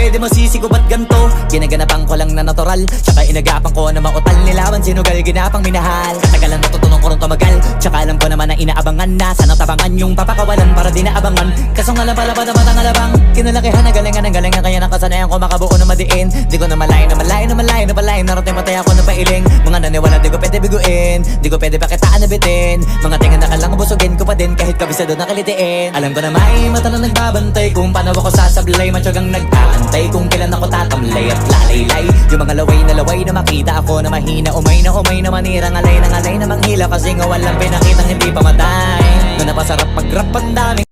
pwede masisigo ba't ganto? Ginaganapan ko lang na natural, tsaka inagapan ko na mautal. Nilawan sinugal, ginapang minahal. Katagalan natutunan ko rin tumagal, tsaka alam ko naman na inaabangan na sanang tabangan yung papakawalan para di naabangan. Kaso nga lang pala ba naman ang alabang kinalakihan na galingan kaya nakasanayan ko makabuo na madiin. Di ko na malayo na palain narating patay ako na pailing. Mga naniwala di ko pwede biguin, di ko pwede pakitaan na bitin. Mga tingan na kalang busugin ko pa din kahit kabisado na kalitiin. Alam ko na may mata na nagbabantay kung paano ako sasablay. Matyagang nag-aantay kung kailan ako tatamlay at lalaylay. Yung mga laway na makita ako na mahina. Umay na manirang alay na manghila. Kasi nga walang pinakitang hindi pamatay. Na napasarap mag-rap ang daming